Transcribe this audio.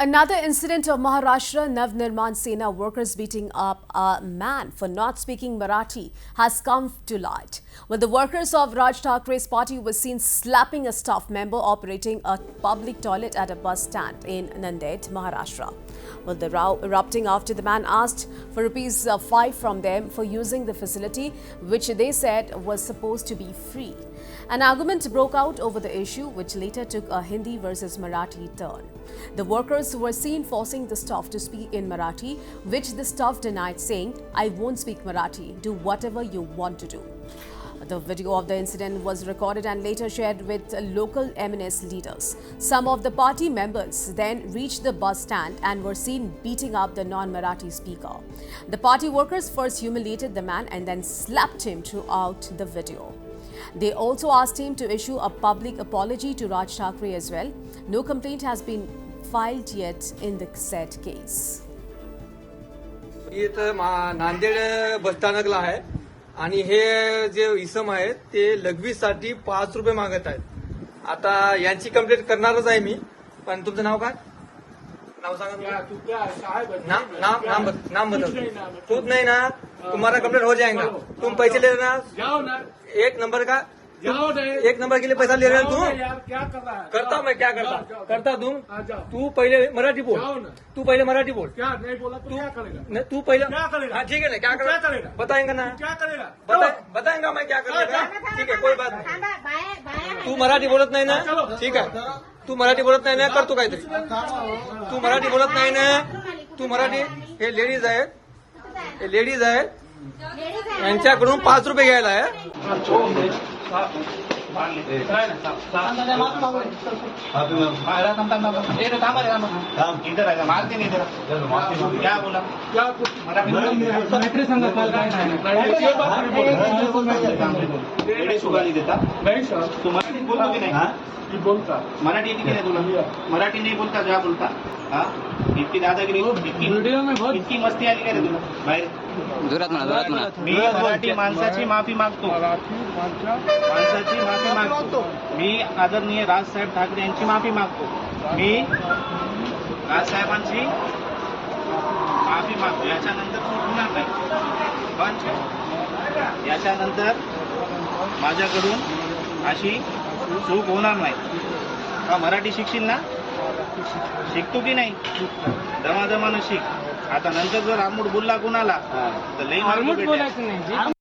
Another incident of Maharashtra Navnirman Sena workers beating up a man for not speaking Marathi has come to light. When the workers of Raj Thakre's party were seen slapping a staff member operating a public toilet at a bus stand in Nanded, Maharashtra. Well, the row erupting after the man asked for ₹5 from them for using the facility, which they said was supposed to be free. An argument broke out over the issue, which later took a Hindi versus Marathi turn. The workers were seen forcing the staff to speak in Marathi, which the staff denied, saying, "I won't speak Marathi, do whatever you want to do." The video of the incident was recorded and later shared with local MNS leaders. Some of the party members then reached the bus stand and were seen beating up the non-Marathi speaker. The party workers first humiliated the man and then slapped him throughout the video. They also asked him to issue a public apology to Raj Thakre as well. No complaint has been filed yet in the said case. इथं नांदेड बसस्थानकला आहे आणि हे जे इसम आहेत ते लघवीसाठी ₹5 मागत आहेत. आता यांची कंप्लेंट करणारच आहे मी. पण तुमचं नाव काय? नाव सांगा. नाम बता. खुद नहीं ना, तुम्हारा कंप्लेंट हो जाएगा. तुम पैसे ले रहे ना, एक नंबर का एक नंबर के लिए पैसा ले रहे हो तुम. क्या कर रहा है? करता मैं क्या करता तू पहले मराठी बोल. तू पहले मराठी बोल. क्या नहीं बोला तो क्या करेगा? तू पहले क्या करेगा? हाँ ठीक है ना, क्या करेगा बताएंगा ना. क्या करेगा? बताएंगा मैं क्या करेगा. ठीक है, कोई बात नहीं. तू मराठी बोलत नाही ना, ठीक आहे. तू मराठी बोलत नाही ना, करतो काहीतरी. तू मराठी बोलत नाही ना, तू मराठी. हे लेडीज आहेत यांच्याकडून ₹5 घ्यायला आहे. क्या बोला? क्या देता नहीं सर, तू मराठी बोलतो की नाही? बोलता मराठी येते की नाही तुला? मराठी नाही बोलता क्या बोलता? हा, इतकी दादागिरी, इतकी मस्ती आली काय रे तुला? बाहेर मी मराठी माणसाची माफी मागतो. माणसाची माफी मागतो. मी आदरणीय राजसाहेब ठाकरे यांची माफी मागतो. मी राजसाहेबांची माफी मागतो. याच्यानंतर चूक होणार नाही. पण याच्यानंतर माझ्याकडून अशी चूक होणार नाही. का मराठी शिकशील ना? शिकतो की नाही? दमादमानं शिक. आता नंतर जर आरमूड बोलला कुणाला तर लई मार्ग भेटेल.